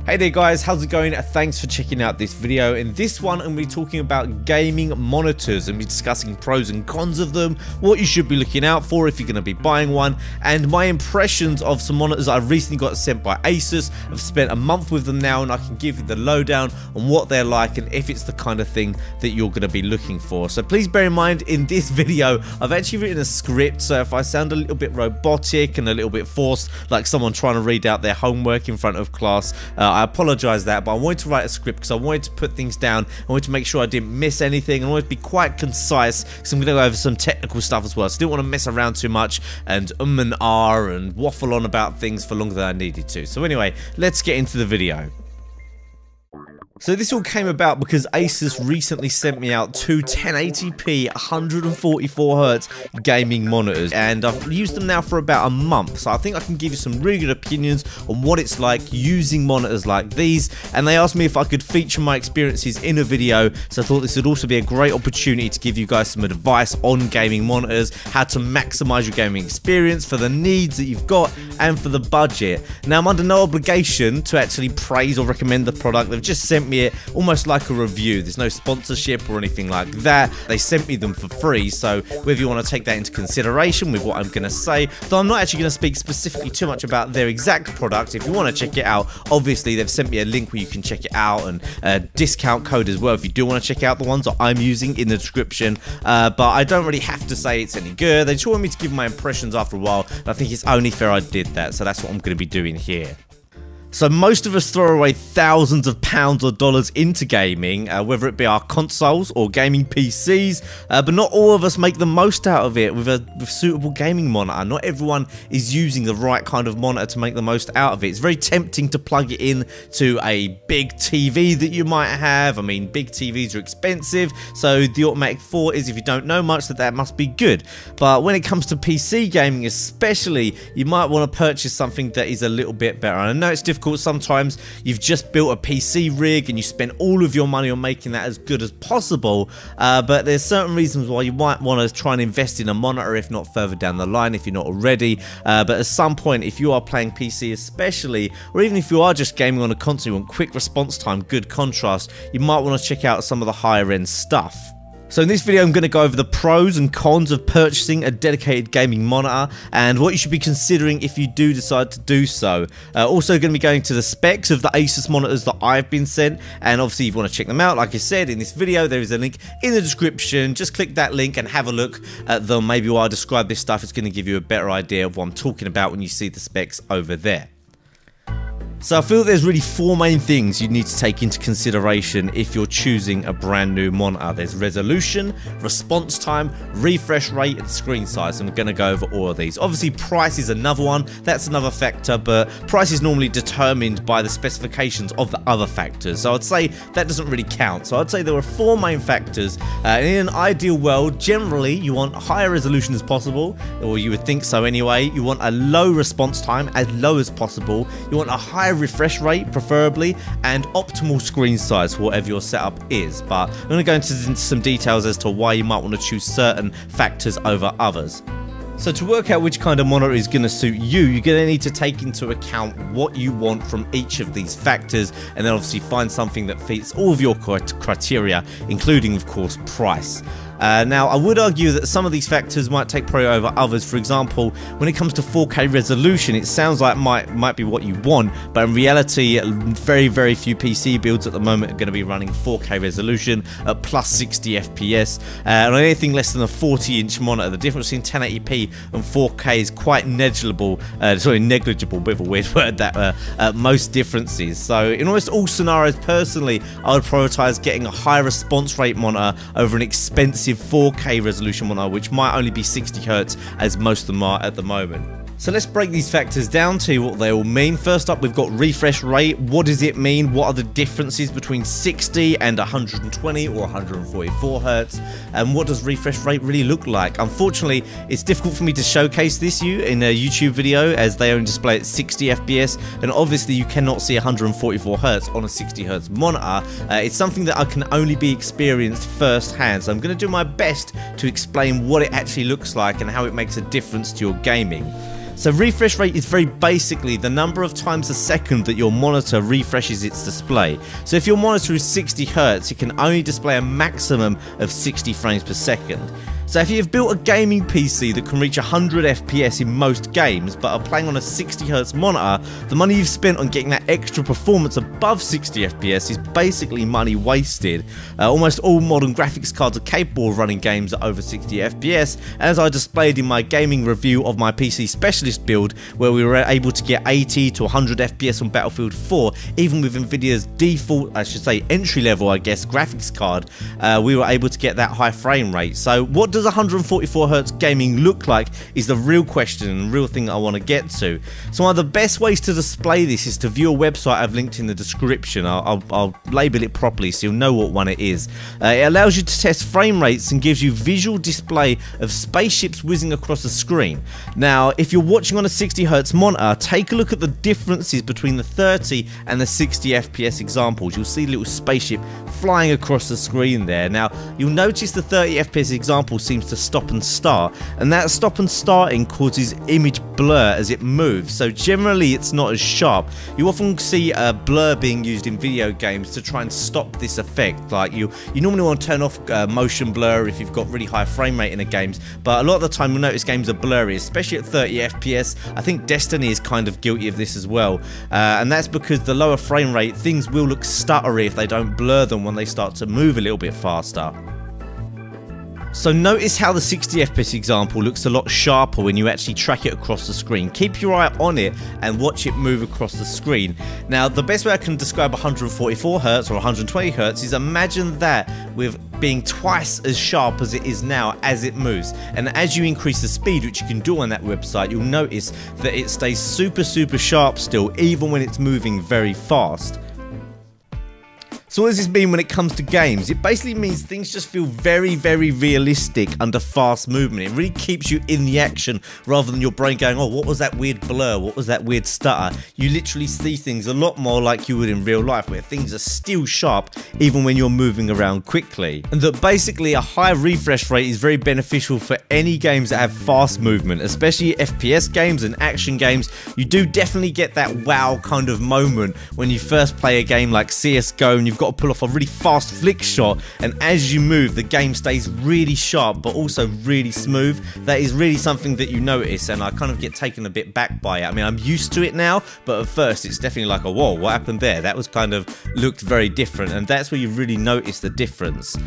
Hey there guys, how's it going? Thanks for checking out this video. In this one, I'm going to be talking about gaming monitors and be discussing pros and cons of them, what you should be looking out for if you're going to be buying one, and my impressions of some monitors I've recently got sent by Asus. I've spent a month with them now and I can give you the lowdown on what they're like and if it's the kind of thing that you're going to be looking for. So please bear in mind, in this video, I've actually written a script, so if I sound a little bit robotic and a little bit forced, like someone trying to read out their homework in front of class, I apologize that, but I wanted to write a script because I wanted to put things down. I wanted to make sure I didn't miss anything. I wanted to be quite concise because I'm going to go over some technical stuff as well. So I didn't want to mess around too much and and waffle on about things for longer than I needed to. So anyway, let's get into the video. So this all came about because Asus recently sent me out two 1080p 144Hz gaming monitors, and I've used them now for about a month, so I think I can give you some really good opinions on what it's like using monitors like these. And they asked me if I could feature my experiences in a video, so I thought this would also be a great opportunity to give you guys some advice on gaming monitors, how to maximize your gaming experience for the needs that you've got and for the budget. Now, I'm under no obligation to actually praise or recommend the product. They've just sent me it almost like a review. There's no sponsorship or anything like that. They sent me them for free, so whether you want to take that into consideration with what I'm going to say, though I'm not actually going to speak specifically too much about their exact product. If you want to check it out, obviously they've sent me a link where you can check it out, and a discount code as well if you do want to check out the ones that I'm using in the description. But I don't really have to say it's any good. They just want me to give my impressions after a while, and I think it's only fair I did that, so that's what I'm going to be doing here. So most of us throw away thousands of pounds or dollars into gaming, whether it be our consoles or gaming PCs, but not all of us make the most out of it with a suitable gaming monitor. Not everyone is using the right kind of monitor to make the most out of it. It's very tempting to plug it in to a big TV that you might have. I mean, big TVs are expensive, so the automatic thought is, if you don't know much, that must be good. But when it comes to PC gaming especially, you might want to purchase something that is a little bit better. And I know it's difficult. Sometimes you've just built a PC rig and you spend all of your money on making that as good as possible, but there's certain reasons why you might want to try and invest in a monitor, if not further down the line if you're not already. But at some point, if you are playing PC especially, or even if you are just gaming on a console, you want quick response time, good contrast, you might want to check out some of the higher end stuff. So in this video, I'm going to go over the pros and cons of purchasing a dedicated gaming monitor and what you should be considering if you do decide to do so. Also going to be going to the specs of the Asus monitors that I've been sent, and obviously if you want to check them out, like I said in this video, there is a link in the description. Just click that link and have a look at them. Maybe while I describe this stuff, it's going to give you a better idea of what I'm talking about when you see the specs over there. So I feel there's really four main things you need to take into consideration if you're choosing a brand new monitor. There's resolution, response time, refresh rate, and screen size. I'm going to go over all of these. Obviously price is another one, that's another factor, but price is normally determined by the specifications of the other factors, so I'd say that doesn't really count. So I'd say there are four main factors. In an ideal world, generally you want a higher resolution as possible, or you would think so anyway. You want a low response time, as low as possible. You want a high refresh rate preferably, and optimal screen size for whatever your setup is. But I'm going to go into some details as to why you might want to choose certain factors over others. So to work out which kind of monitor is going to suit you, you're going to need to take into account what you want from each of these factors, and then obviously find something that fits all of your criteria, including of course price. Now, I would argue that some of these factors might take priority over others. For example, when it comes to 4K resolution, it sounds like might be what you want, but in reality, very few PC builds at the moment are going to be running 4K resolution at plus 60 FPS. And on anything less than a 40-inch monitor, the difference between 1080p and 4K is quite negligible. Negligible, bit of a weird word, that most differences. So in almost all scenarios, personally, I would prioritize getting a high response rate monitor over an expensive 4K resolution monitor, which might only be 60Hz as most of them are at the moment. So let's break these factors down to what they all mean. First up, we've got refresh rate. What does it mean? What are the differences between 60 and 120 or 144 Hz? And what does refresh rate really look like? Unfortunately, it's difficult for me to showcase this in a YouTube video, as they only display at 60 FPS, and obviously you cannot see 144 Hz on a 60 Hz monitor. It's something that I can only be experienced firsthand, so I'm going to do my best to explain what it actually looks like and how it makes a difference to your gaming. So refresh rate is very basically the number of times a second that your monitor refreshes its display. So if your monitor is 60 Hz, it can only display a maximum of 60 frames per second. So if you've built a gaming PC that can reach 100 FPS in most games but are playing on a 60Hz monitor, the money you've spent on getting that extra performance above 60 FPS is basically money wasted. Almost all modern graphics cards are capable of running games at over 60 FPS, as I displayed in my gaming review of my PC Specialist build, where we were able to get 80 to 100 FPS on Battlefield 4, even with Nvidia's default, I should say entry level I guess, graphics card, we were able to get that high frame rate. So what does 144Hz gaming look like is the real question and real thing I want to get to. So one of the best ways to display this is to view a website I've linked in the description. I'll label it properly so you'll know what one it is. It allows you to test frame rates and gives you visual display of spaceships whizzing across the screen. Now if you're watching on a 60Hz monitor, take a look at the differences between the 30 and the 60 FPS examples. You'll see a little spaceship flying across the screen there. Now you'll notice the 30 FPS example seems to stop and start, and that stop and starting causes image blur as it moves, so generally it's not as sharp. You often see a blur being used in video games to try and stop this effect. Like you normally want to turn off motion blur if you've got really high frame rate in the games, but a lot of the time you'll notice games are blurry, especially at 30 FPS. I think Destiny is kind of guilty of this as well, and that's because the lower frame rate, things will look stuttery if they don't blur them when they start to move a little bit faster. So notice how the 60 FPS example looks a lot sharper when you actually track it across the screen. Keep your eye on it and watch it move across the screen. Now the best way I can describe 144Hz or 120Hz is imagine that with being twice as sharp as it is now as it moves, and as you increase the speed, which you can do on that website, you'll notice that it stays super sharp still even when it's moving very fast. So what does this mean when it comes to games? It basically means things just feel very realistic under fast movement. It really keeps you in the action rather than your brain going, oh, what was that weird blur? What was that weird stutter? You literally see things a lot more like you would in real life, where things are still sharp even when you're moving around quickly. And that basically a high refresh rate is very beneficial for any games that have fast movement, especially FPS games and action games. You do definitely get that wow kind of moment when you first play a game like CSGO and you've got to pull off a really fast flick shot, and as you move the game stays really sharp but also really smooth. That is really something that you notice, and I kind of get taken a bit back by it. I mean, I'm used to it now, but at first it's definitely like a whoa, what happened there? That was kind of looked very different, and that's where you really notice the difference.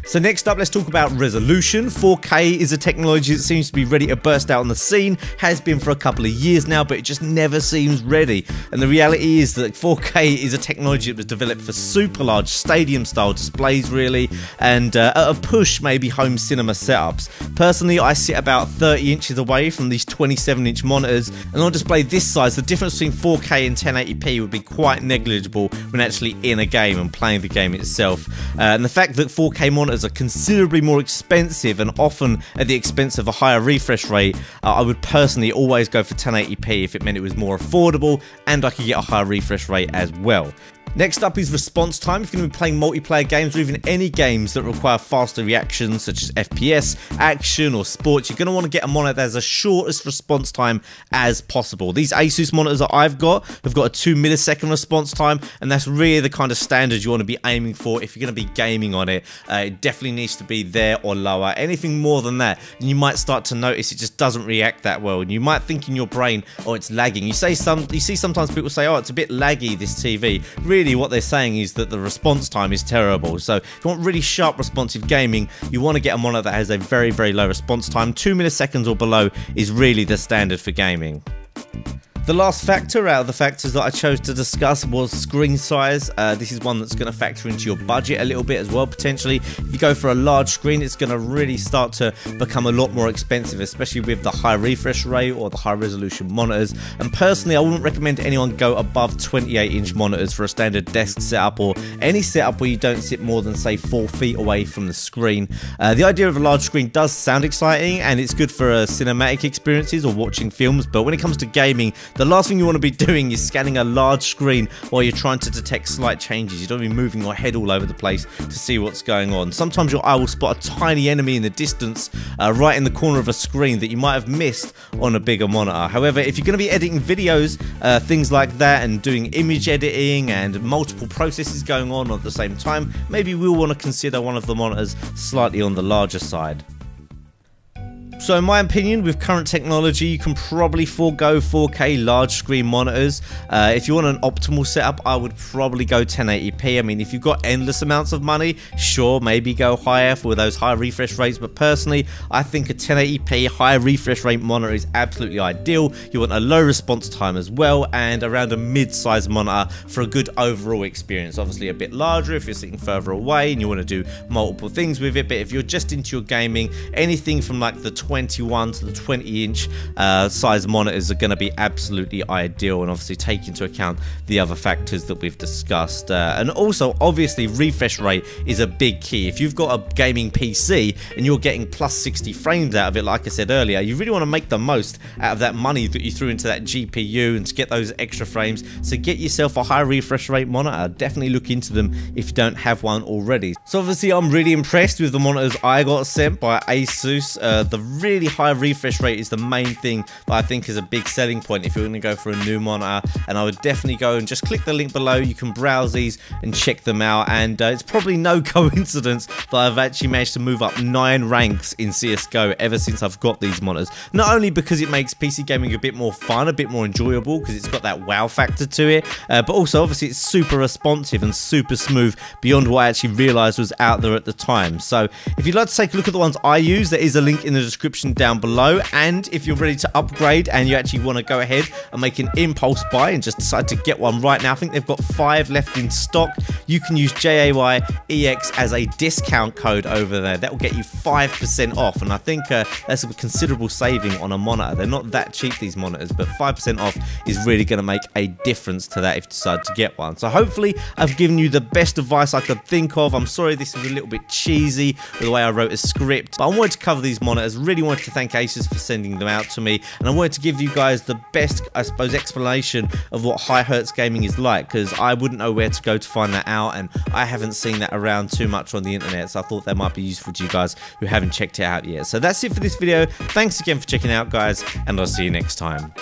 So next up, let's talk about resolution. 4K is a technology that seems to be ready to burst out on the scene, has been for a couple of years now, but it just never seems ready. And the reality is that 4K is a technology that was developed for super large stadium style displays really, and at a push maybe home cinema setups. Personally, I sit about 30 inches away from these 27-inch monitors, and on a display this size, the difference between 4K and 1080p would be quite negligible when actually in a game and playing the game itself. And the fact that 4K monitors are considerably more expensive and often at the expense of a higher refresh rate, I would personally always go for 1080p if it meant it was more affordable and I could get a higher refresh rate as well. Next up is response time. If you're going to be playing multiplayer games or even any games that require faster reactions such as FPS, action or sports, you're going to want to get a monitor that has the shortest response time as possible. These Asus monitors that I've got have got a 2 millisecond response time, and that's really the kind of standard you want to be aiming for if you're going to be gaming on it. It definitely needs to be there or lower. Anything more than that, and you might start to notice it just doesn't react that well, and you might think in your brain, oh, it's lagging. You see sometimes people say, oh, it's a bit laggy, this TV. Really, what they're saying is that the response time is terrible. So if you want really sharp responsive gaming, you want to get a monitor that has a very low response time. 2 milliseconds or below is really the standard for gaming. The last factor out of the factors that I chose to discuss was screen size. This is one that's going to factor into your budget a little bit as well, potentially. If you go for a large screen, it's going to really start to become a lot more expensive, especially with the high refresh rate or the high resolution monitors. And personally, I wouldn't recommend anyone go above 28-inch monitors for a standard desk setup or any setup where you don't sit more than, say, 4 feet away from the screen. The idea of a large screen does sound exciting, and it's good for cinematic experiences or watching films, but when it comes to gaming, the last thing you want to be doing is scanning a large screen while you're trying to detect slight changes. You don't want to be moving your head all over the place to see what's going on. Sometimes your eye will spot a tiny enemy in the distance, right in the corner of a screen that you might have missed on a bigger monitor. However, if you're going to be editing videos, things like that, and doing image editing and multiple processes going on at the same time, maybe we'll want to consider one of the monitors slightly on the larger side. So in my opinion, with current technology, you can probably forego 4K large screen monitors. If you want an optimal setup, I would probably go 1080p. I mean, if you've got endless amounts of money, sure, maybe go higher for those high refresh rates. But personally, I think a 1080p high refresh rate monitor is absolutely ideal. You want a low response time as well, and around a mid-size monitor for a good overall experience. Obviously a bit larger if you're sitting further away and you want to do multiple things with it. But if you're just into your gaming, anything from like the 21 to the 20-inch size monitors are going to be absolutely ideal, and obviously take into account the other factors that we've discussed. And also, obviously, refresh rate is a big key. If you've got a gaming PC and you're getting plus 60 frames out of it, like I said earlier, you really want to make the most out of that money that you threw into that GPU and to get those extra frames. So get yourself a high refresh rate monitor. Definitely look into them if you don't have one already. So obviously, I'm really impressed with the monitors I got sent by Asus. The really high refresh rate is the main thing that I think is a big selling point if you're going to go for a new monitor, and I would definitely go and just click the link below. You can browse these and check them out, and it's probably no coincidence that I've actually managed to move up 9 ranks in CSGO ever since I've got these monitors. Not only because it makes PC gaming a bit more fun, a bit more enjoyable, because it's got that wow factor to it, but also obviously it's super responsive and super smooth beyond what I actually realized was out there at the time. So if you'd like to take a look at the ones I use, there is a link in the description down below. And if you're ready to upgrade and you actually want to go ahead and make an impulse buy and just decide to get one right now, I think they've got 5 left in stock. You can use JAYEX as a discount code over there. That will get you 5% off, and I think that's a considerable saving on a monitor. They're not that cheap, these monitors, but 5% off is really going to make a difference to that if you decide to get one. So hopefully I've given you the best advice I could think of. I'm sorry this was a little bit cheesy with the way I wrote a script, but I wanted to cover these monitors. Really wanted to thank Asus for sending them out to me, and I wanted to give you guys the best, I suppose, explanation of what high hertz gaming is like, because I wouldn't know where to go to find that out, and I haven't seen that around too much on the internet, so I thought that might be useful to you guys who haven't checked it out yet. So that's it for this video. Thanks again for checking out, guys, and I'll see you next time.